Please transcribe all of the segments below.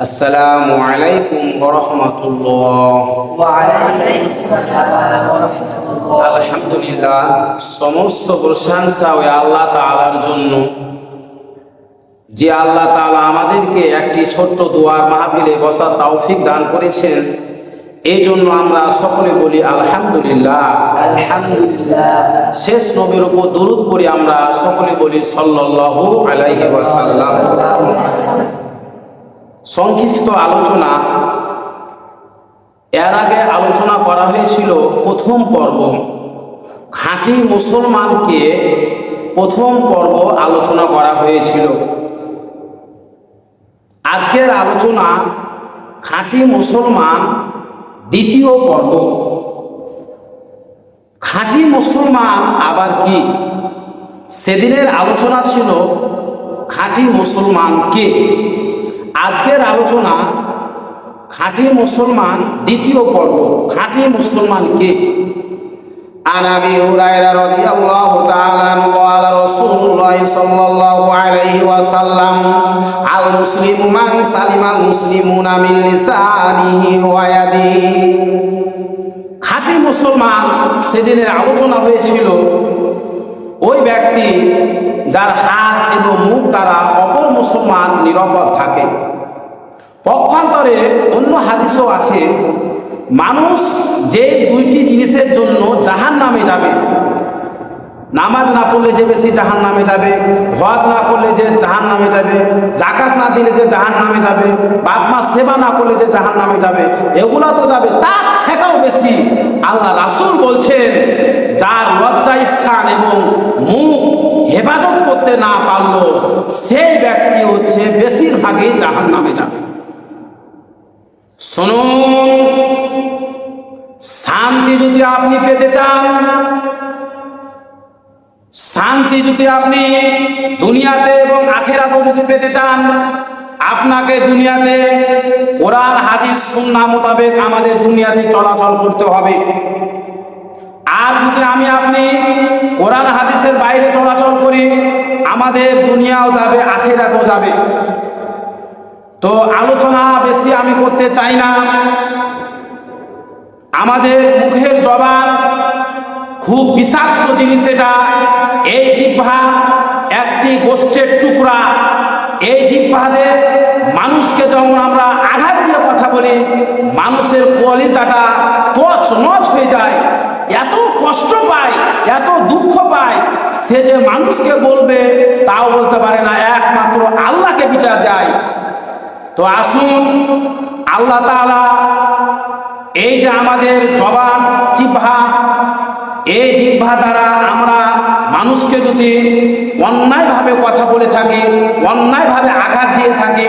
আসসালামু আলাইকুম ওয়া রাহমাতুল্লাহ। ওয়া আলাইকুম আসসালাম ওয়া রাহমাতুল্লাহ। আলহামদুলিল্লাহ, সমস্ত প্রশংসা ওই আল্লাহ তাআলার জন্য, যে আল্লাহ তাআলা আমাদেরকে একটি ছোট্ট দোয়ার মাহফিলে বসার তৌফিক দান করেছেন। এই জন্য আমরা সকলে বলি আলহামদুলিল্লাহ। আলহামদুলিল্লাহ। শেষ নবীর উপর দরুদ পড়ি আমরা সকলে বলি সাল্লাল্লাহু আলাইহি ওয়াসাল্লাম। সংক্ষিপ্ত আলোচনা, এর আগে আলোচনা করা হয়েছিল প্রথম পর্ব, খাঁটি মুসলমানকে প্রথম পর্ব আলোচনা করা হয়েছিল। আজকের আলোচনা খাঁটি মুসলমান দ্বিতীয় পর্ব। খাঁটি মুসলমান আবার কি? সেদিনের আলোচনা ছিল খাঁটি মুসলমান কে। আজকের আলোচনা খাঁটি মুসলমান দ্বিতীয় পর্ব, খাঁটি মুসলমান কে। عن ابي هريره رضي الله تعالى عنه قال رسول الله صلى الله عليه وسلم المسلم من سلم المسلمون من لسانه ويده। খাঁটি মুসলমান সেদিনের আলোচনা হয়েছিল ওই ব্যক্তি যার হাত এবং মুখ দ্বারা অপর মুসলমান নিরাপদ থাকে। পক্ষান্তরে অন্য হাদিসও আছে, মানুষ যে দুইটি জিনিসের জন্য জাহান্নামে যাবে, নামাজ না পড়লে যে বেশি জাহান্নামে যাবে, হজ না করলে যে জাহান্নামে যাবে, যাকাত না দিলে যে জাহান্নামে যাবে, বাপ মা সেবা না করলে যে জাহান্নামে যাবে, এগুলা তো যাবে, তার থেকেও বেশি আল্লাহ রাসূল বলছেন যার লজ্জা স্থান এবং মুখ হেফাজত করতে না পারলো সেই ব্যক্তি হচ্ছে বেশিরভাগই জাহান্নামে যাবে। শুনুন, শান্তি যদি আপনি পেতে চান, শান্তি যদি আপনি দুনিয়াতে এবং আখিরাতেও যদি পেতে চান, আপনাকে দুনিয়াতে কোরআন হাদিস সুন্নাহ মোতাবেক আমাদের দুনিয়াতে চলাচল করতে হবে। আর যদি আপনি কোরআন হাদিসের বাইরে চলাচল করি, আমাদের দুনিয়াও যাবে আখিরাতেও যাবে। তো আলোচনা বেশি আমি করতে চাই না। আমাদের মুখের জবান খুব বিষাক্ত জিনিস। এটা এই জিহ্বা একটি গোষ্ঠের টুকরা। এই জিহ্বাতে মানুষকে যেমন আমরা আঘাত দিয়ে কথা বলি, মানুষের কলিজাটা তছনছ হয়ে যায়, এত কষ্ট পায়, এত দুঃখ পায়, সে যে মানুষকে বলবে তাও বলতে পারে না, একমাত্র আল্লাহকে বিচার দেয়। তো আসুন, আল্লাহ তাআলা এই যে আমাদের জবান জিহ্বা, এই জিহ্বা দ্বারা আমরা মানুষকে যদি অন্যায়ভাবে কথা বলে থাকি, অন্যায়ভাবে আঘাত দিয়ে থাকি,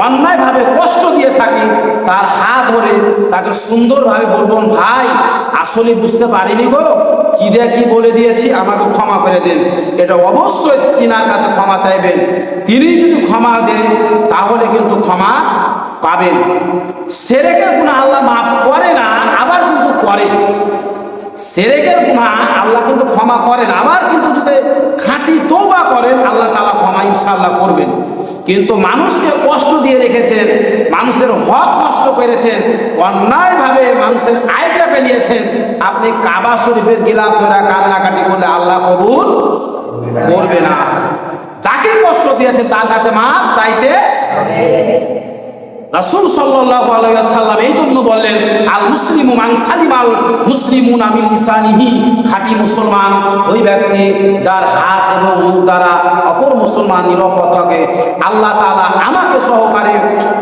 অন্যায়ভাবে কষ্ট দিয়ে থাকি, তার হাত ধরে তাকে সুন্দরভাবে বলবেন, ভাই আসলে বুঝতে পারিনি গো, কি দিয়ে কি বলে দিয়েছি, আমাকে ক্ষমা করে দেন। এটা অবশ্যই তিনার কাছে ক্ষমা চাইবেন। তিনি যদি ক্ষমা দেন তাহলে কিন্তু ক্ষমা পাবেন। শিরকের গুনাহ আল্লাহ মাফ করে না, আবার কিন্তু করে। শিরকের গুনাহ আল্লাহ কিন্তু ক্ষমা করেন, আবার কিন্তু যদি খাঁটি তওবা করেন আল্লাহ তাআলা ক্ষমা ইনশাআল্লাহ করবেন। কিন্তু মানুষকে কষ্ট দিয়ে রেখেছেন, মানুষের হক নষ্ট করেছেন, অন্যায়ভাবে মানুষের আয় চাপে নিয়েছেন, আপনি কাবা শরীফের গিলাফ ধরে কান্নাকাটি করলে আল্লাহ কবুল করবে না। যাকে কষ্ট দিয়েছেন তার কাছে মাফ চাইতে হবে। রাসূল সাল্লাল্লাহু আলাইহি ওয়াসাল্লাম এই জন্য বললেন, আল মুসলিমু মান সালিমাল মুসলিমুনা মিন লিসানিহি। খাঁটি মুসলমান ওই ব্যক্তি যার হাত এবং মুখ দ্বারা অপর মুসলমান নিরাপদ থাকে। আল্লাহ তাআলা আমাকে সহকারে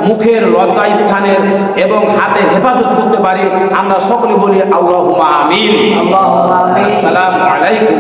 মুখের লজ্জা স্থানের এবং হাতের হেফাজত করতে পারে। আমরা সকলে বলি আল্লাহুম্মা আমিন। আল্লাহুম্মা আমিন। আসসালামু আলাইকুম।